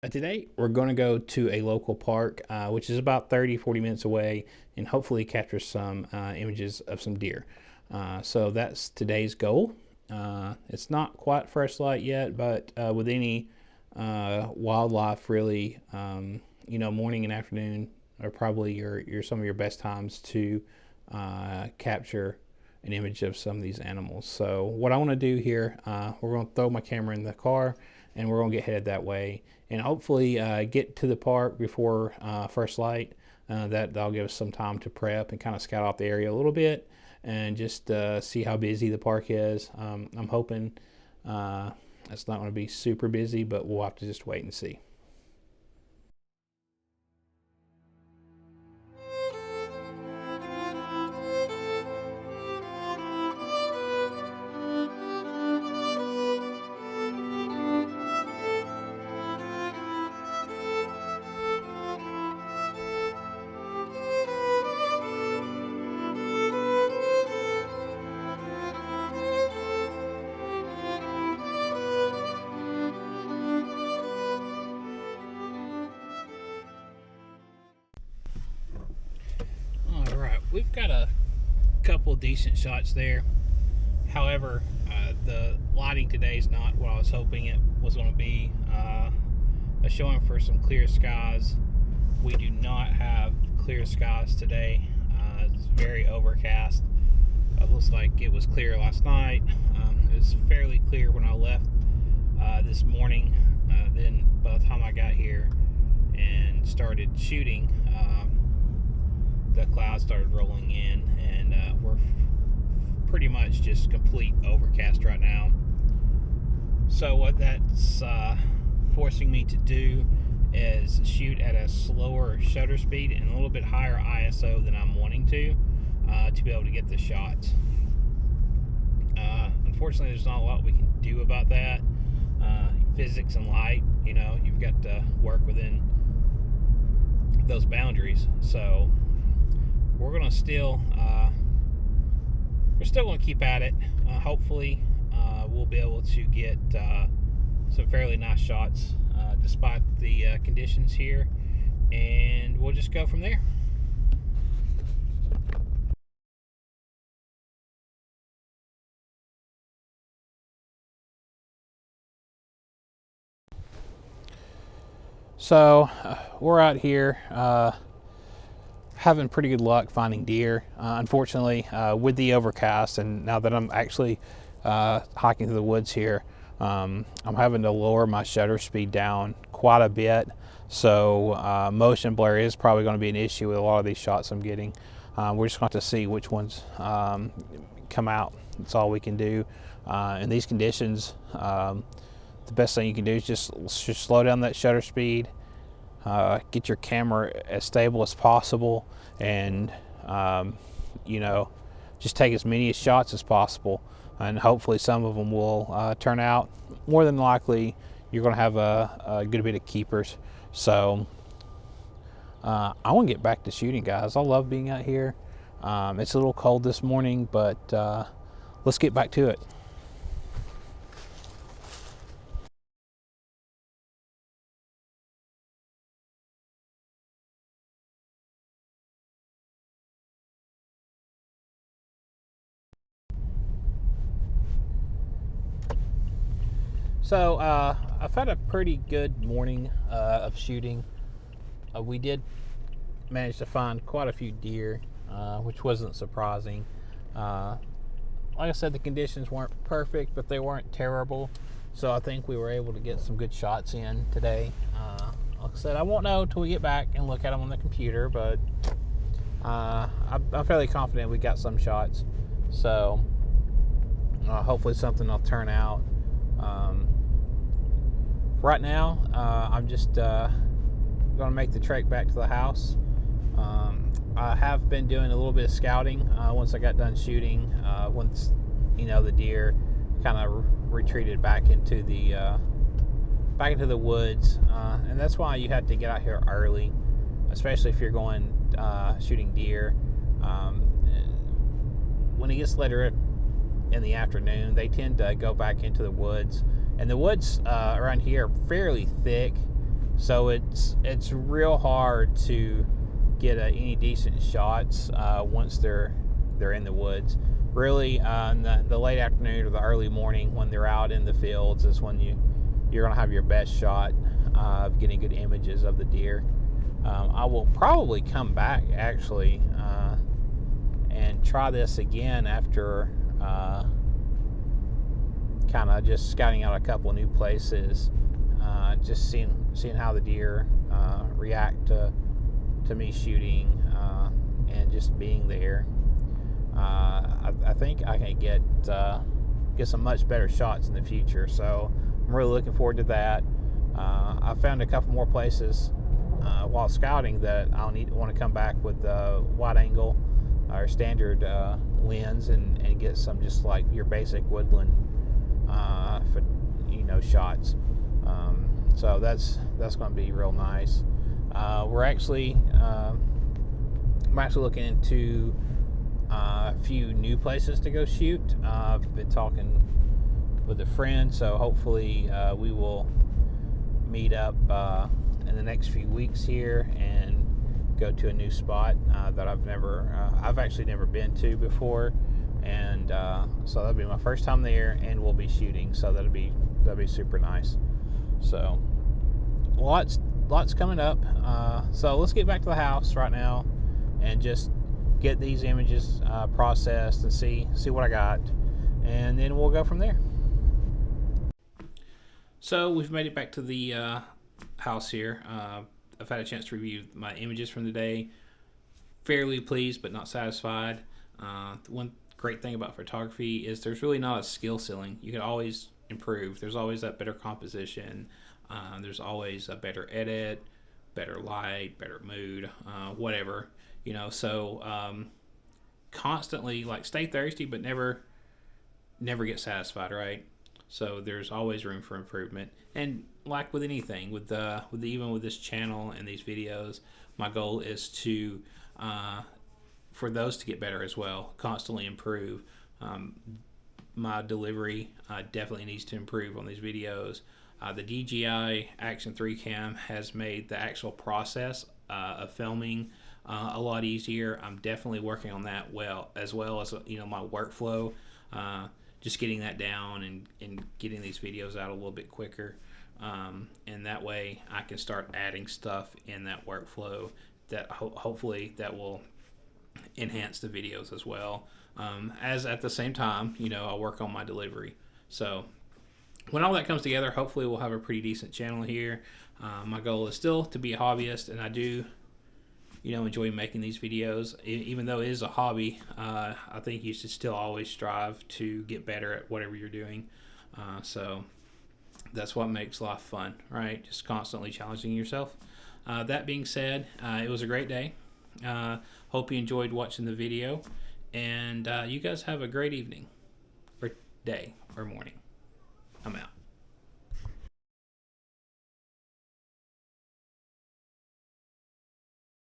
Today, we're going to go to a local park, which is about 30-40 minutes away, and hopefully capture some images of some deer. So that's today's goal. It's not quite first light yet, but with any wildlife, really, morning and afternoon are probably your some of your best times to capture an image of some of these animals. So what I want to do here, we're going to throw my camera in the car, and we're going to get headed that way, and hopefully get to the park before first light. That'll give us some time to prep and kind of scout out the area a little bit, and just see how busy the park is. I'm hoping it's not going to be super busy, but we'll have to just wait and see. All right, we've got a couple decent shots there. However, the lighting today is not what I was hoping it was going to be. Showing for some clear skies. We do not have clear skies today. It's very overcast. It looks like it was clear last night. It was fairly clear when I left this morning. Then by the time I got here and started shooting, the clouds started rolling in, and we're pretty much just complete overcast right now. So what that's forcing me to do is shoot at a slower shutter speed and a little bit higher ISO than I'm wanting to be able to get the shots. Unfortunately, there's not a lot we can do about that. Physics and light, you've got to work within those boundaries. So we're gonna still gonna keep at it. Hopefully, we'll be able to get some fairly nice shots despite the conditions here, and we'll just go from there. So we're out here having pretty good luck finding deer. Unfortunately, with the overcast, and now that I'm actually hiking through the woods here, I'm having to lower my shutter speed down quite a bit. So motion blur is probably going to be an issue with a lot of these shots I'm getting. We're just going to have to see which ones come out. That's all we can do. In these conditions, the best thing you can do is just slow down that shutter speed, get your camera as stable as possible, and just take as many shots as possible, and hopefully some of them will turn out. More than likely, you're going to have a good bit of keepers. So I want to get back to shooting, guys. I love being out here. It's a little cold this morning, but let's get back to it. So I've had a pretty good morning of shooting. We did manage to find quite a few deer, which wasn't surprising. Like I said, the conditions weren't perfect, but they weren't terrible. So I think we were able to get some good shots in today. Like I said, I won't know until we get back and look at them on the computer, but I'm fairly confident we got some shots. So hopefully something will turn out. Right now, I'm just going to make the trek back to the house. I have been doing a little bit of scouting once I got done shooting. Once the deer kind of retreated back into the woods, and that's why you have to get out here early, especially if you're going shooting deer. When it gets later in the afternoon, they tend to go back into the woods. And the woods around here are fairly thick. So it's real hard to get any decent shots once they're in the woods. Really, in the late afternoon or the early morning when they're out in the fields is when you're going to have your best shot of getting good images of the deer. I will probably come back actually and try this again after kind of just scouting out a couple new places, just seeing how the deer react to me shooting and just being there. I think I can get some much better shots in the future. So I'm really looking forward to that. I found a couple more places while scouting that I'll want to come back with wide angle or standard lens and get some just like your basic woodland shots. So that's going to be real nice. I'm actually looking into a few new places to go shoot. I've been talking with a friend, so hopefully we will meet up in the next few weeks here and go to a new spot that I've actually never been to before, and so that'll be my first time there, and we'll be shooting, so that'll be super nice. So lots coming up. So let's get back to the house right now and just get these images processed and see what I got, and then we'll go from there. So we've made it back to the house here. I've had a chance to review my images from the day. Fairly pleased, but not satisfied. One great thing about photography is there's really not a skill ceiling. You can always improve. There's always that better composition. There's always a better edit, better light, better mood, whatever. So constantly stay thirsty, but never get satisfied, right? So there's always room for improvement, and like with anything, even with this channel and these videos, my goal is to for those to get better as well, constantly improve. My delivery definitely needs to improve on these videos. The DJI Action 3 Cam has made the actual process of filming a lot easier. I'm definitely working on that as well as my workflow. Just getting that down and getting these videos out a little bit quicker, and that way I can start adding stuff in that workflow that hopefully that will enhance the videos as well, as at the same time I'll work on my delivery. So when all that comes together, hopefully we'll have a pretty decent channel here. My goal is still to be a hobbyist, and I do enjoy making these videos. Even though it is a hobby, I think you should still always strive to get better at whatever you're doing. So that's what makes life fun, right? Just constantly challenging yourself. That being said, it was a great day. Hope you enjoyed watching the video, and you guys have a great evening or day or morning. I'm out.